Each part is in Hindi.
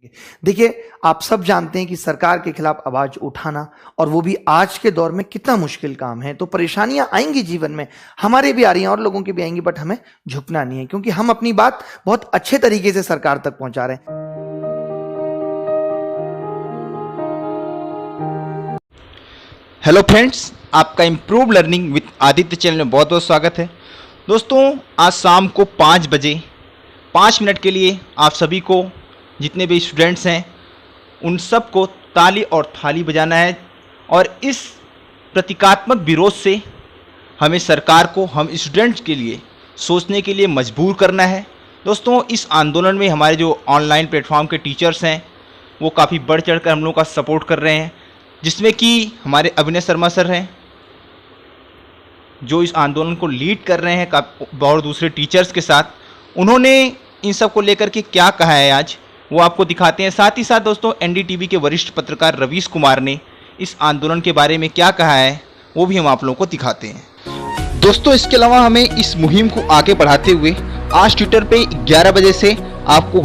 देखिए, आप सब जानते हैं कि सरकार के खिलाफ आवाज उठाना और वो भी आज के दौर में कितना मुश्किल काम है। तो परेशानियां आएंगी जीवन में, हमारे भी आ रही हैं और लोगों की भी आएंगी, बट हमें झुकना नहीं है क्योंकि हम अपनी बात बहुत अच्छे तरीके से सरकार तक पहुंचा रहे हैं। हेलो फ्रेंड्स, आपका improve learning with Aditya channel में बहुत बहुत स्वागत है। दोस्तों, आज शाम को 5 बजे 5 मिनट के लिए आप सभी को, जितने भी स्टूडेंट्स हैं, उन सब को ताली और थाली बजाना है और इस प्रतीकात्मक विरोध से हमें सरकार को, हम स्टूडेंट्स के लिए सोचने के लिए मजबूर करना है। दोस्तों, इस आंदोलन में हमारे जो ऑनलाइन प्लेटफॉर्म के टीचर्स हैं वो काफ़ी बढ़ चढ़ कर हम लोगों का सपोर्ट कर रहे हैं, जिसमें कि हमारे अभिनय शर्मा सर हैं जो इस आंदोलन को लीड कर रहे हैं और दूसरे टीचर्स के साथ। उन्होंने इन सब को लेकर के क्या कहा है आज वो आपको दिखाते हैं। साथ ही साथ दोस्तों, एनडीटीवी के वरिष्ठ पत्रकार रवीश कुमार ने इस आंदोलन के बारे में क्या कहा है वो भी हम आप लोगों को दिखाते हैं। दोस्तों, इसके अलावा हमें इस मुहिम को आगे बढ़ाते हुए आज ट्विटर पे 11 बजे से आपको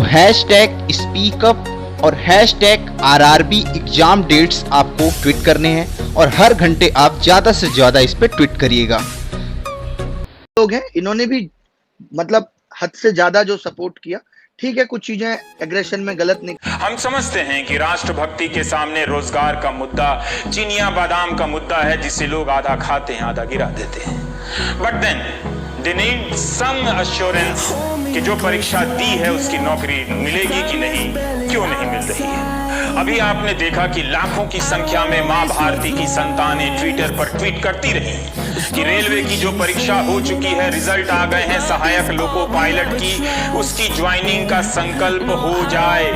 #स्पीकअप और #RRB एग्जाम डेट्स आपको ट्वीट करने हैं और हर घंटे आप ज़्यादा से ज़्यादा इस पर ट्वीट करिएगा। लोग हैं, इन्होंने भी मतलब हद से ज्यादा जो सपोर्ट किया। ठीक है, कुछ चीजें एग्रेशन में गलत नहीं। हम समझते हैं कि राष्ट्रभक्ति के सामने रोजगार का मुद्दा चिनिया बादाम का मुद्दा है, जिसे लोग आधा खाते हैं आधा गिरा देते हैं। But then they need some assurance कि जो परीक्षा दी है उसकी नौकरी मिलेगी कि नहीं, क्यों नहीं मिल रही है। अभी आपने देखा कि लाखों की संख्या में मां भारती की संतानें ट्विटर पर ट्वीट करती रही कि रेलवे की जो परीक्षा हो चुकी है, रिजल्ट आ गए हैं, सहायक लोको पायलट की, उसकी ज्वाइनिंग का संकल्प हो जाए।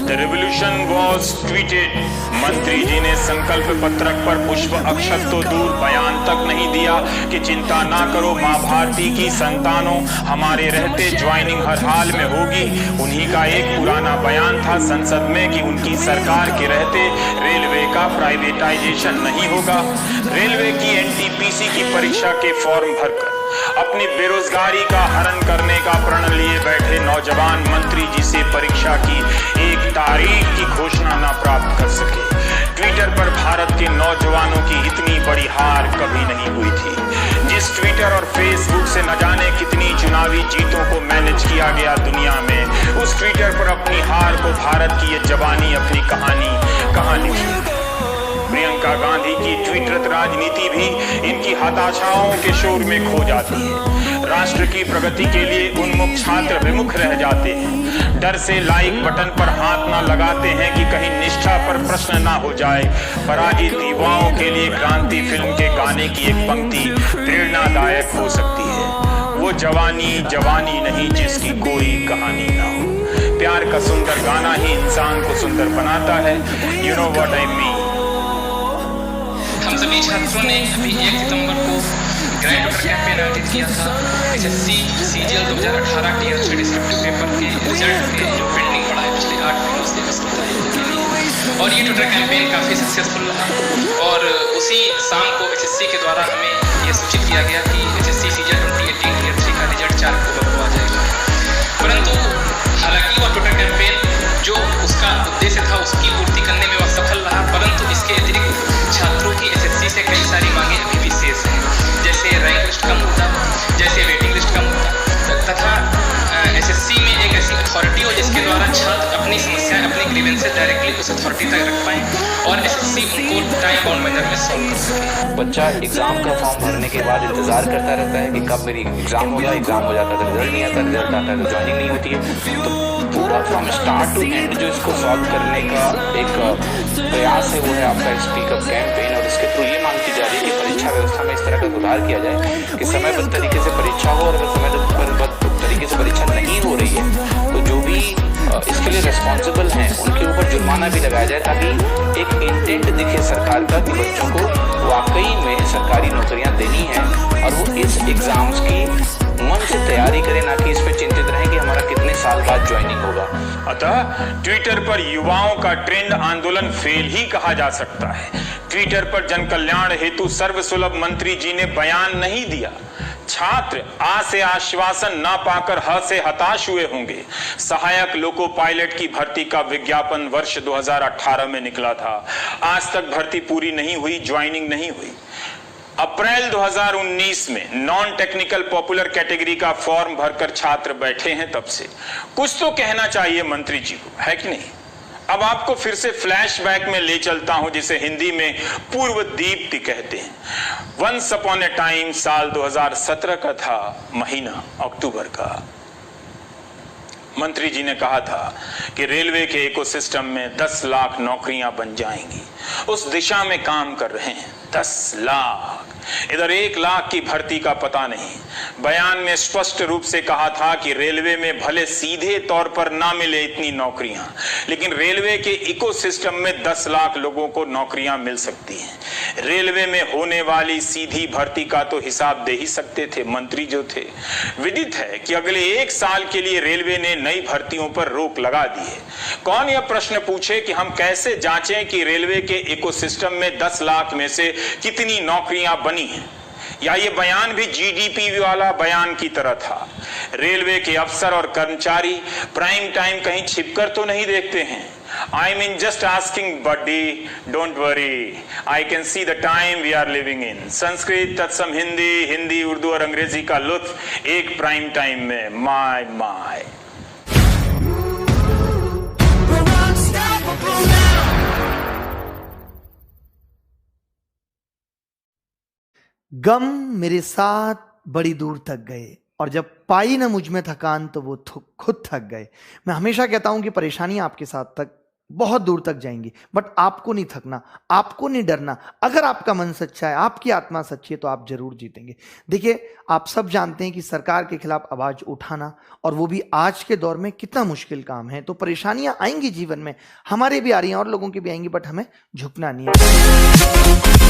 The revolution was tweeted. मंत्री जी ने संकल्प पत्रक पर पुष्प अक्षत तो दूर, बयान तक नहीं दिया कि चिंता ना करो मां भारती की संतानों, हमारे रहते ज्वाइनिंग हर हाल में होगी। उन्हीं का एक पुराना बयान था संसद में कि उनकी सरकार के रहते रेलवे का प्राइवेटाइजेशन नहीं होगा। रेलवे की एनटीपीसी की परीक्षा के फॉर्म भरकर अपनी बेरोजगारी का हरण करने का प्रण लिए बैठे नौजवान मंत्री जी से परीक्षा की एक तारीख की घोषणा न प्राप्त कर सके। ट्विटर पर भारत के नौजवानों की इतनी बड़ी हार कभी नहीं हुई थी। जिस ट्विटर और फेसबुक से न जाने कितनी चुनावी जीतों को मैनेज किया गया दुनिया में, उस ट्विटर पर अपनी हार को भारत की ये जवानी अपनी कहानी लिखी। प्रियंका गांधी की ट्विटरत राजनीति भी इनकी हताशाओं के शोर में खो जाती है। राष्ट्र की प्रगति के लिए उन्मुख छात्र विमुख रह जाते हैं। डर से लाइक बटन पर हाथ ना लगाते हैं कि कहीं निष्ठा पर प्रश्न ना हो जाए। पराजित युवाओं के लिए क्रांति फिल्म के गाने की एक पंक्ति प्रेरणादायक हो सकती है। वो जवानी नहीं जिसकी कोई कहानी ना हो। प्यार का सुंदर गाना ही इंसान को सुंदर बनाता है। You know what I mean. हम सभी छात्रों ने अभी 1 सितंबर को ग्रेजुएट कैंपेन आयोजित किया था। SSC CGL 2018 tier 3 descriptive paper के रिजल्ट के जो पेंडिंग पड़ा है पिछले 8 महीनों से, उसको तारीख के लिए, और ये ट्विटर कैंपेन काफ़ी सक्सेसफुल रहा। और उसी शाम को एसएससी के द्वारा हमें ये सूचित किया गया कि एसएससी सीजीएल 2018 टीयर 3 का रिजल्ट 4 अक्टूबर को आ जाएगा। परंतु हालांकि वह ट्विटर कैंपेन जो उसका उद्देश्य था उसकी पूर्ति करने में वह सफल रहा, परंतु इसके अतिरिक्त छात्रों की एसएससी से कई सारी मांगे अभी भी शेष हैं, जैसे रैंक लिस्ट का मुद्दा, जैसे वेटिंग लिस्ट का मुद्दा, तथा एसएससी में एक ऐसी अथॉरिटी हो जिसके द्वारा छात्र अपनी समस्याएं, अपनी ग्रीवेंसेस डायरेक्टली उस अथॉरिटी तक रख पाएं और एसएससी उनको टाइम बाउंड मैनर में सॉल्व कर सके। बच्चा एग्जाम का फॉर्म भरने के बाद इंतजार करता रहता है कि कब मेरी एग्जाम होगा, एग्जाम हो जाता है तो रिजल्ट नहीं आता, रिजल्ट आता है तो ज्वाइनिंग नहीं होती है। तो पूरा फ्रॉम स्टार्ट टू एंड जो इसको सॉल्व करने का एक प्रयास है वो है आपका स्पीकअप कैंपेन। और इसके थ्रू ये मांग की जा रही है कि परीक्षा व्यवस्था में इस तरह का सुधार किया जाए कि समयबद्ध तरीके से परीक्षा हो, और अगर समयबद्ध तरीके से परीक्षा नहीं हो रही है तो जो भी इसके लिए रिस्पॉन्सिबल हैं उनके ऊपर जुर्माना भी लगाया जाए, ताकि एक इंटेंट दिखे सरकार का कि बच्चों को वाकई में सरकारी नौकरियां देनी है और वो इस एग्जाम्स की मन से तैयारी करें, ना कि इस पे चिंतित रहें कि हमारा कितने साल बाद ज्वाइनिंग होगा। अतः ट्विटर पर युवाओं का ट्रेंड आंदोलन फेल ही कहा जा सकता है। ट्विटर पर जन कल्याण हेतु सर्वसुलभ मंत्री जी ने बयान नहीं दिया। छात्र आ से आश्वासन ना पाकर ह से हताश हुए होंगे। सहायक लोको पायलट की भर्ती का विज्ञापन वर्ष 2018 में निकला था। आज तक भर्ती पूरी नहीं हुई, ज्वाइनिंग नहीं हुई। अप्रैल 2019 में नॉन टेक्निकल पॉपुलर कैटेगरी का फॉर्म भरकर छात्र बैठे हैं। तब से कुछ तो कहना चाहिए मंत्री जी को, है कि नहीं? अब आपको फिर से फ्लैशबैक में ले चलता हूं, जिसे हिंदी में पूर्व दीप्ति कहते हैं। वंस अपॉन ए टाइम साल 2017 का था, महीना अक्टूबर का। मंत्री जी ने कहा था कि रेलवे के इकोसिस्टम में 10 लाख नौकरियां बन जाएंगी। उस दिशा में काम कर रहे हैं। 10 लाख, इधर 1 लाख की भर्ती का पता नहीं। बयान में स्पष्ट रूप से कहा था कि रेलवे में भले सीधे तौर पर ना मिले इतनी नौकरियां, लेकिन रेलवे के इकोसिस्टम में 10 लाख लोगों को नौकरियां मिल सकती हैं। रेलवे में होने वाली सीधी भर्ती का तो हिसाब दे ही सकते थे मंत्री जो थे। विदित है कि अगले 1 साल के लिए रेलवे ने नई भर्तियों पर रोक लगा दी है। कौन यह प्रश्न पूछे कि हम कैसे जांचें कि रेलवे के इकोसिस्टम में 10 लाख में से कितनी नौकरियां बनी हैं? या ये बयान भी जीडीपी वाला बयान की तरह था? रेलवे के अफसर और कर्मचारी प्राइम टाइम कहीं छिपकर तो नहीं देखते हैं। I mean just asking buddy, don't worry, I can see the time we are living in। Sanskrit तत्सम हिंदी उर्दू और अंग्रेजी का लुत्फ एक प्राइम टाइम में। माय गम मेरे साथ बड़ी दूर तक गए और जब पाई ना मुझ में थकान तो वो खुद थक गए। मैं हमेशा कहता हूं कि परेशानियां आपके साथ तक बहुत दूर तक जाएंगी, बट आपको नहीं थकना, आपको नहीं डरना। अगर आपका मन सच्चा है, आपकी आत्मा सच्ची है, तो आप जरूर जीतेंगे। देखिए, आप सब जानते हैं कि सरकार के खिलाफ आवाज उठाना और वो भी आज के दौर में कितना मुश्किल काम है। तो परेशानियां आएंगी जीवन में, हमारे भी आ रही हैं और लोगों की भी आएंगी, बट हमें झुकना नहीं है।